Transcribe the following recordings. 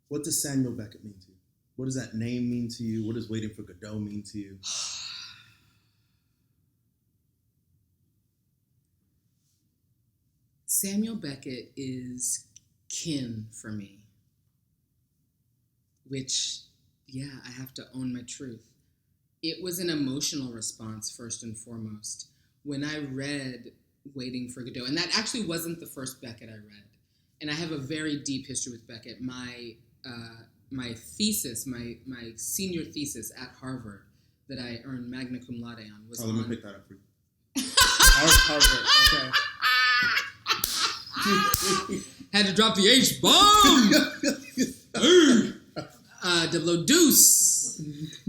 What does Samuel Beckett mean to you? What does that name mean to you? What does Waiting for Godot mean to you? Samuel Beckett is kin for me, which, yeah, I have to own my truth. It was an emotional response, first and foremost. When I read Waiting for Godot, and that actually wasn't the first Beckett I read, and I have a very deep history with Beckett. My thesis, my senior thesis at Harvard that I earned magna cum laude on was let me pick that up for you. Harvard, okay. Had to drop the H-bomb! Double deuce.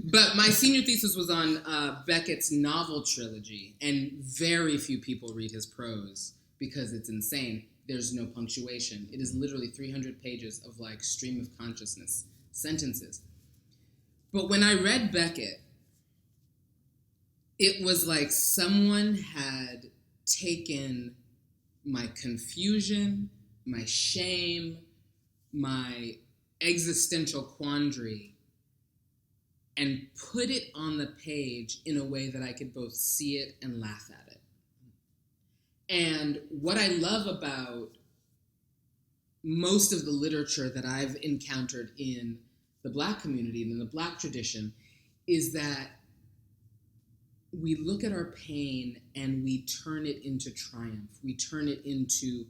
But my senior thesis was on Beckett's novel trilogy, and very few people read his prose because it's insane. There's no punctuation. It is literally 300 pages of like stream of consciousness sentences. But when I read Beckett, it was like someone had taken my confusion, my shame, my existential quandary, and put it on the page in a way that I could both see it and laugh at it. And what I love about most of the literature that I've encountered in the Black community and in the Black tradition is that we look at our pain and we turn it into triumph. We turn it into,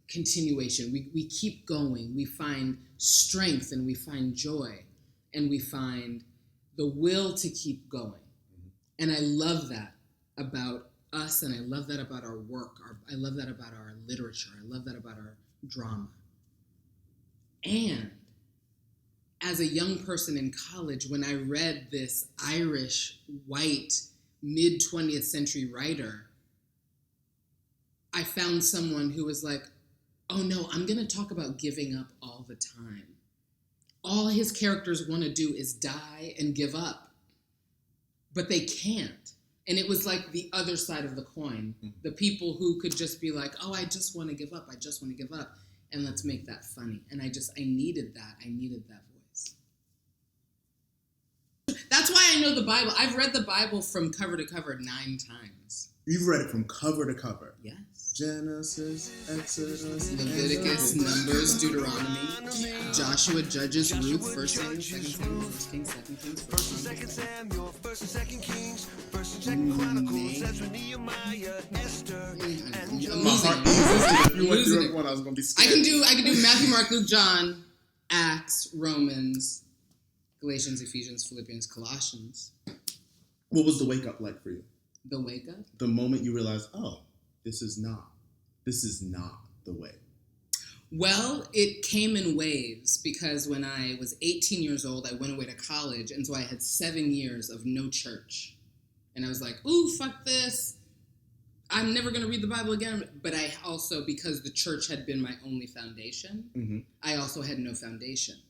continuation. We keep going. We find strength and we find joy and we find the will to keep going. Mm-hmm. And I love that about us, and I love that about our work. I love that about our literature. I love that about our drama. And as a young person in college, when I read this Irish, white, mid-20th century writer, I found someone who was like, oh no, I'm going to talk about giving up all the time. All his characters want to do is die and give up. But they can't. And it was like the other side of the coin. Mm-hmm. The people who could just be like, oh, I just want to give up. I just want to give up. And let's make that funny. And I needed that. I needed that voice. That's why I know the Bible. I've read the Bible from cover to cover 9 times. You've read it from cover to cover? Yes. Genesis, Exodus, Leviticus, Numbers, Deuteronomy, Joshua, Judges, Ruth, 1 Samuel, 2 Samuel, 1 Kings, 2 Kings, 1 and 2 Samuel, 1 and 2 Kings, 1 and 2 Chronicles, Ezra, Nehemiah, Esther. I'm losing it. I was going to be scared. I can do Matthew, Mark, Luke, John, Acts, Romans, Galatians, Ephesians, Philippians, Colossians. What was the wake up like for you? The wake up? The moment you realized, oh, this is not the way. Well, it came in waves because when I was 18 years old, I went away to college, and so I had 7 years of no church. And I was like, ooh, fuck this. I'm never going to read the Bible again. But I also, because the church had been my only foundation, mm-hmm. I also had no foundation.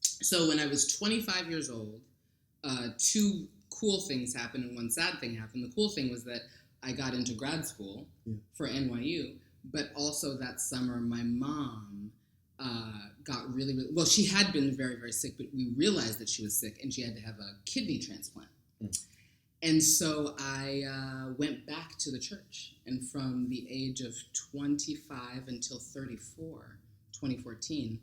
So when I was 25 years old, 2 cool things happened and 1 sad thing happened. The cool thing was that I got into grad school for NYU, but also that summer my mom got really, really, well, she had been very, very sick, but we realized that she was sick and she had to have a kidney transplant. Mm. And so I went back to the church, and from the age of 25 until 34, 2014,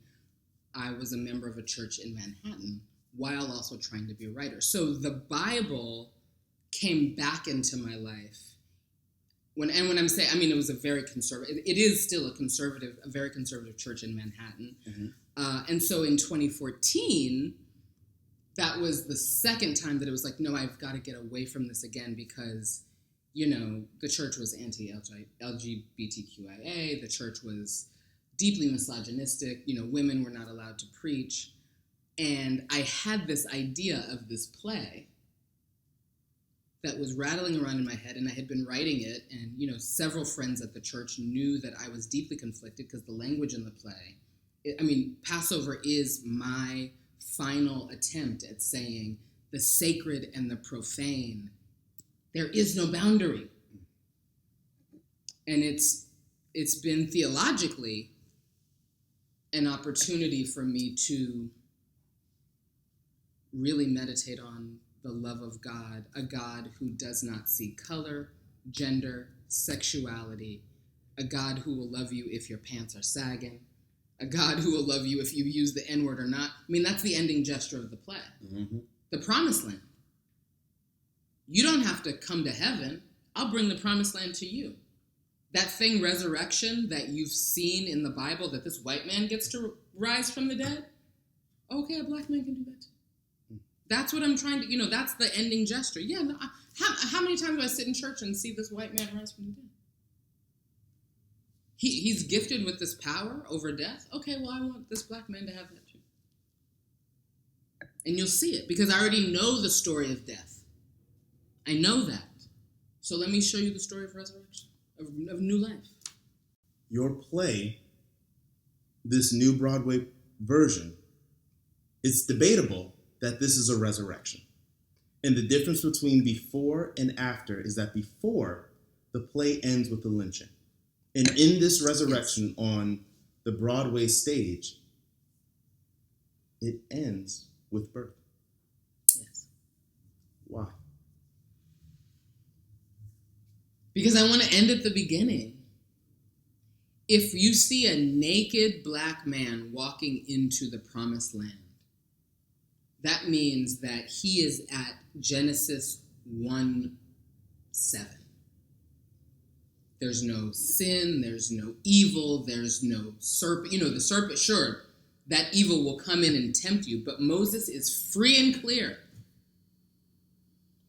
I was a member of a church in Manhattan while also trying to be a writer. So the Bible came back into my life. When I'm saying, I mean, it was a very conservative, it is still a very conservative church in Manhattan. Mm-hmm. And so in 2014, that was the second time that it was like, no, I've got to get away from this again because, the church was anti-LGBTQIA. The church was deeply misogynistic. Women were not allowed to preach. And I had this idea of this play that was rattling around in my head, and I had been writing it, and, several friends at the church knew that I was deeply conflicted because the language in the play, Passover is my final attempt at saying the sacred and the profane, there is no boundary. And it's been theologically an opportunity for me to really meditate on the love of God, a God who does not see color, gender, sexuality, a God who will love you if your pants are sagging, a God who will love you if you use the N-word or not. I mean, that's the ending gesture of the play. Mm-hmm. The promised land. You don't have to come to heaven. I'll bring the promised land to you. That thing, resurrection, that you've seen in the Bible, that this white man gets to rise from the dead, okay, a black man can do that too. That's what I'm trying to, that's the ending gesture. Yeah, no, how many times do I sit in church and see this white man rise from the dead? He's gifted with this power over death. Okay, well, I want this black man to have that too. And you'll see it, because I already know the story of death. I know that. So let me show you the story of resurrection, of new life. Your play, this new Broadway version, it's debatable that this is a resurrection. And the difference between before and after is that before, the play ends with the lynching. And in this resurrection on the Broadway stage, it ends with birth. Yes. Why? Because I want to end at the beginning. If you see a naked black man walking into the promised land, that means that he is at Genesis 1:7. There's no sin, there's no evil, there's no serpent. The serpent, sure, that evil will come in and tempt you, but Moses is free and clear.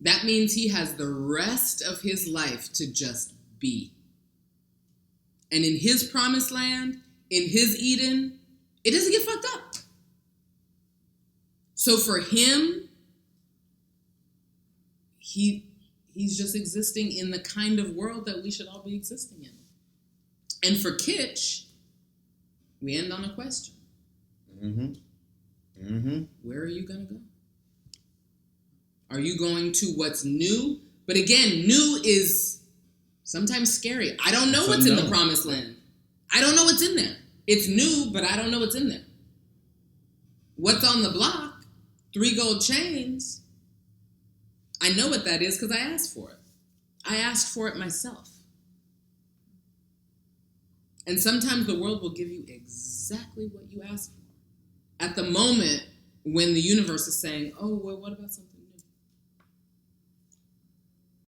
That means he has the rest of his life to just be. And in his promised land, in his Eden, it doesn't get fucked up. So for him, he's just existing in the kind of world that we should all be existing in. And for Kitsch, we end on a question. Mm-hmm. Mm-hmm. Where are you going to go? Are you going to what's new? But again, new is sometimes scary. I don't know what's in the promised land. I don't know what's in there. It's new, but I don't know what's in there. What's on the block? 3 gold chains. I know what that is because I asked for it. I asked for it myself. And sometimes the world will give you exactly what you asked for. At the moment when the universe is saying, oh, well, what about something